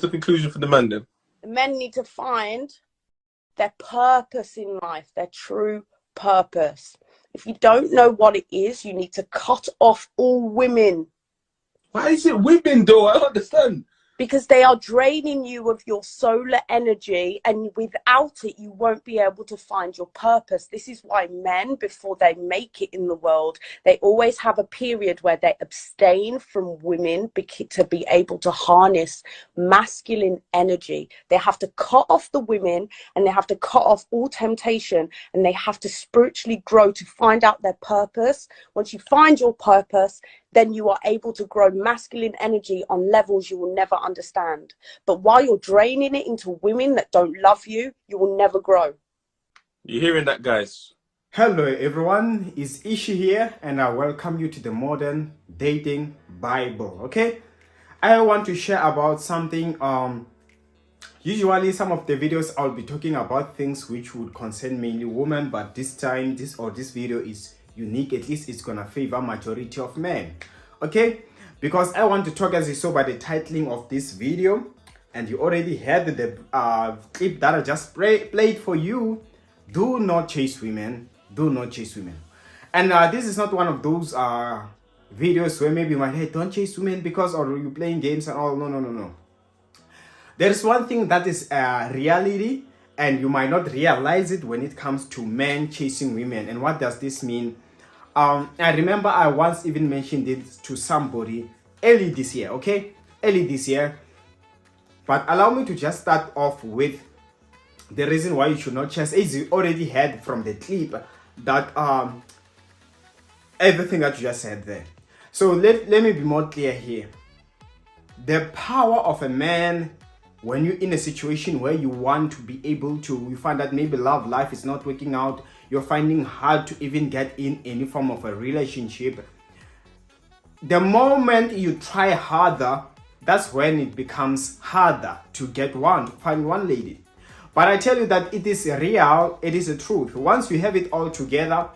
the conclusion for the man then? Men need to find their purpose in life, their true purpose. If you don't know what it is, you need to cut off all women. Why is it women though? I don't understand. Because they are draining you of your solar energy, and without it, you won't be able to find your purpose. This is why men, before they make it in the world, they always have a period where they abstain from women to be able to harness masculine energy. They have to cut off the women, and they have to cut off all temptation, and they have to spiritually grow to find out their purpose. Once you find your purpose, then you are able to grow masculine energy on levels you will never understand. But while you're draining it into women that don't love you, you will never grow. You're hearing that, guys? Hello everyone, it's Ishi here and I welcome you to the Modern Dating Bible. Okay, I want to share about something. Usually some of the videos I'll be talking about things which would concern mainly women, but this time this video is unique. At least it's gonna favor majority of men. Okay, because I want to talk, as you saw by the titling of this video, and you already heard the clip that I just played for you. Do not chase women. Do not chase women. And this is not one of those videos where maybe my head don't chase women because, or you playing games and all. No. There is one thing that is reality, and you might not realize it when it comes to men chasing women. And what does this mean? I remember I once even mentioned it to somebody early this year. Okay, early this year. But allow me to just start off with the reason why you should not chase. As you already heard from the clip, that everything that you just said there. So let me be more clear here. The power of a man, when you're in a situation where you want to be able to, you find that maybe love life is not working out, you're finding hard to even get in any form of a relationship. The moment you try harder, that's when it becomes harder to find one lady. But I tell you that it is real, it is the truth. Once you have it all together,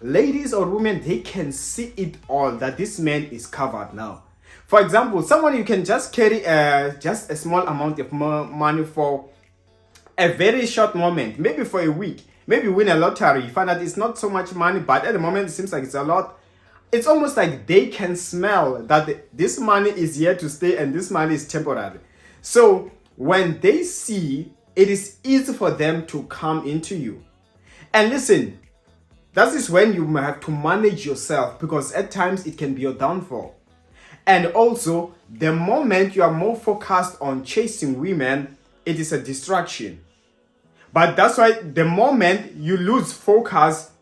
ladies or women, they can see it all, that this man is covered now. For example, someone you can just carry just a small amount of money for a very short moment, maybe for a week, maybe win a lottery, you find out it's not so much money, but at the moment it seems like it's a lot. It's almost like they can smell that this money is here to stay and this money is temporary. So when they see, it is easy for them to come into you. And listen, that is when you have to manage yourself, because at times it can be your downfall. And also, the moment you are more focused on chasing women, it is a distraction. But that's why the moment you lose focus,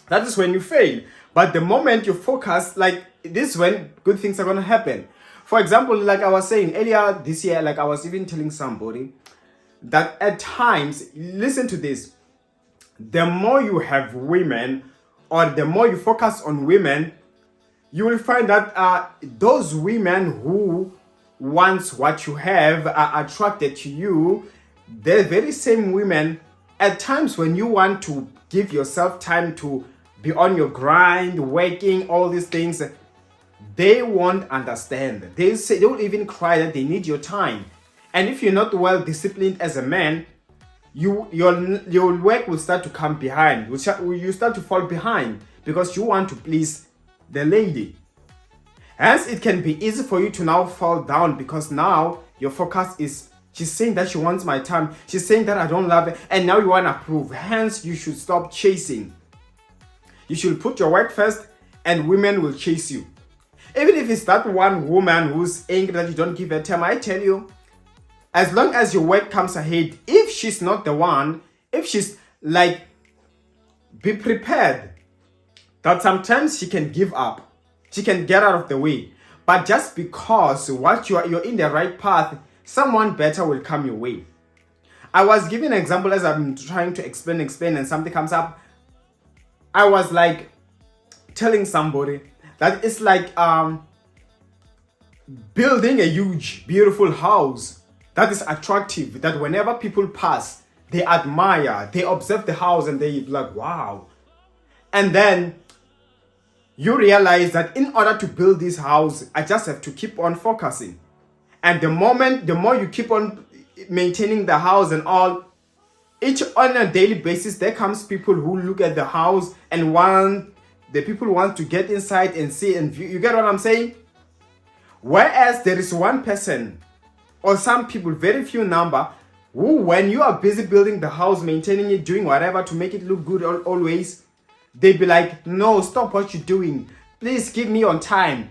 that is when you fail. But the moment you focus, like this is when good things are going to happen. For example, like I was saying earlier this year, like I was even telling somebody that at times, listen to this, the more you have women, or the more you focus on women, you will find that those women who wants what you have are attracted to you. The very same women, at times when you want to give yourself time to be on your grind, working, all these things, they won't understand. They will even cry that they need your time. And if you're not well disciplined as a man, your work will start to come behind. You start to fall behind because you want to please the lady. Hence, it can be easy for you to now fall down, because now your focus is, she's saying that she wants my time, she's saying that I don't love it, and now you want to prove. Hence, you should stop chasing. You should put your work first, and women will chase you. Even if it's that one woman who's angry that you don't give her time, I tell you, as long as your work comes ahead, if she's not the one, if she's like, be prepared that sometimes she can give up. She can get out of the way. But just because you're in the right path, someone better will come your way. I was giving an example as I'm trying to explain, and something comes up. I was like telling somebody that it's like building a huge, beautiful house that is attractive, that whenever people pass, they admire, they observe the house, and they like, wow. And then you realize that in order to build this house, I just have to keep on focusing. And the more you keep on maintaining the house and all, each on a daily basis, there comes people who look at the house and want to get inside and see and view. You get what I'm saying? Whereas there is one person or some people, very few number, who when you are busy building the house, maintaining it, doing whatever to make it look good always, they be like, no, stop what you're doing. Please give me on time.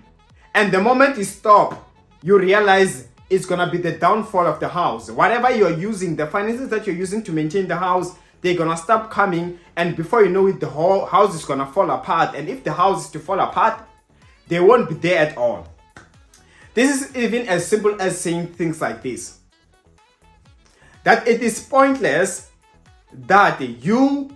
And the moment you stop, you realize it's gonna be the downfall of the house. Whatever you're using, the finances that you're using to maintain the house, they're gonna stop coming, and before you know it, the whole house is gonna fall apart. And if the house is to fall apart, they won't be there at all. This is even as simple as saying things like this: that it is pointless that you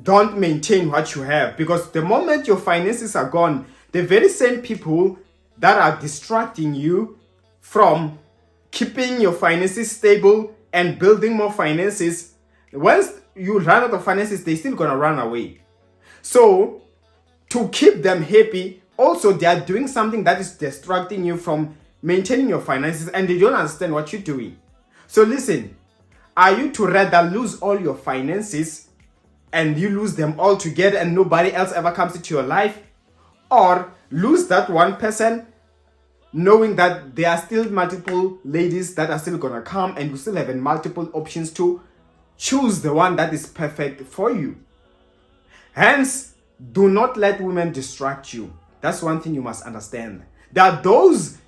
don't maintain what you have, because the moment your finances are gone, the very same people that are distracting you from keeping your finances stable and building more finances, once you run out of finances, they're still gonna run away. So to keep them happy, also they are doing something that is distracting you from maintaining your finances, and they don't understand what you're doing. So listen, are you to rather lose all your finances and you lose them all together and nobody else ever comes into your life, or lose that one person knowing that there are still multiple ladies that are still gonna come and you still have multiple options to choose the one that is perfect for you? Hence, do not let women distract you. That's one thing you must understand. There are those,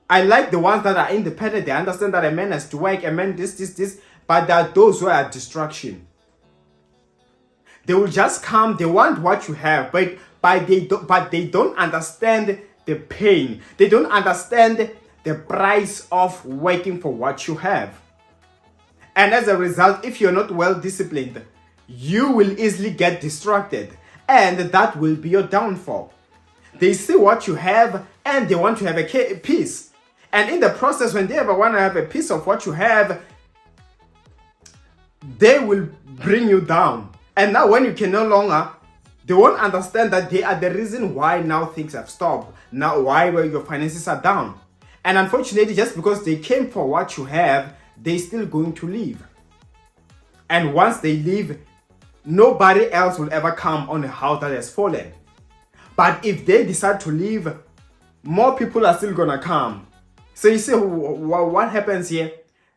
I like the ones that are independent. They understand that a man has to work, a man this, but there are those who are a distraction. They will just come, they want what you have, but they don't understand the pain. They don't understand the price of working for what you have. And as a result, if you're not well disciplined, you will easily get distracted, and that will be your downfall. They see what you have and they want to have a piece. And in the process, when they ever want to have a piece of what you have, they will bring you down. And now when you can no longer, they won't understand that they are the reason why now things have stopped. Now why your finances are down. And unfortunately, just because they came for what you have, they're still going to leave. And once they leave, nobody else will ever come on a house that has fallen. But if they decide to leave, more people are still gonna come. So you see what happens here?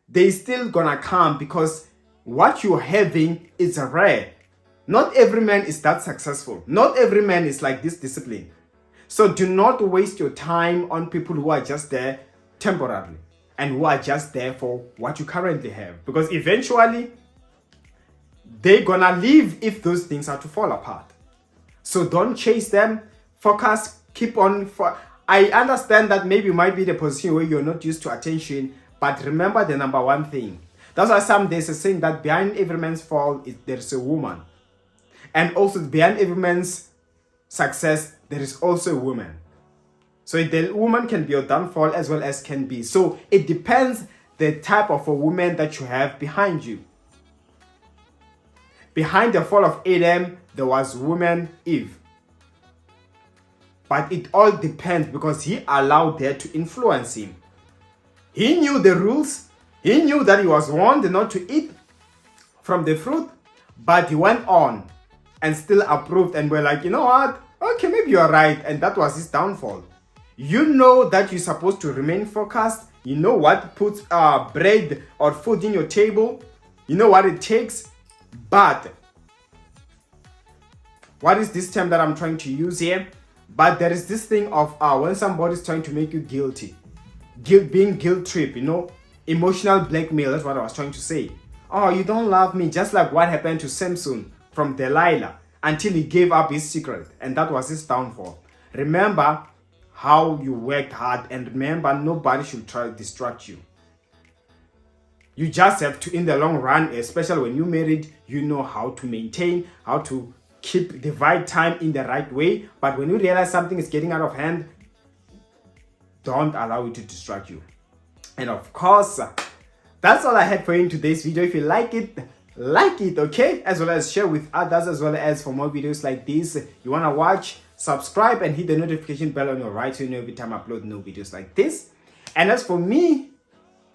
They still gonna come because what you're having is rare. Not every man is that successful. Not every man is like this discipline. So do not waste your time on people who are just there temporarily and who are just there for what you currently have. Because eventually, they're gonna leave if those things are to fall apart. So don't chase them. Focus. Keep on. I understand that maybe you might be in a position where you're not used to attention, but remember the number one thing. That's why there's a saying that behind every man's fall, there's a woman. And also behind every man's success, there is also a woman. So the woman can be your downfall as well as can be. So it depends the type of a woman that you have behind you. Behind the fall of Adam, there was woman Eve. But it all depends because he allowed her to influence him. He knew the rules. He knew that he was warned not to eat from the fruit, but he went on and still approved and were like, you know what? Okay, maybe you're right. And that was his downfall. You know that you're supposed to remain focused. You know what puts bread or food in your table. You know what it takes. But what is this term that I'm trying to use here? But there is this thing of when somebody's trying to make you guilty. Being guilt trip, emotional blackmail. That's what I was trying to say. Oh, you don't love me. Just like what happened to Samson from Delilah until he gave up his secret. And that was his downfall. Remember how you worked hard, and remember nobody should try to distract you. You just have to, in the long run, especially when you're married, you know how to maintain, how to divide time in the right way. But when you realize something is getting out of hand, don't allow it to distract you. And of course, that's all I had for you in today's video. If you like it, okay? As well as share with others, as well as for more videos like this you want to watch, subscribe and hit the notification bell on your right so you know every time I upload new videos like this. And as for me,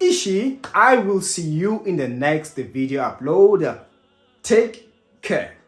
Ishi, I will see you in the next video upload. Take care.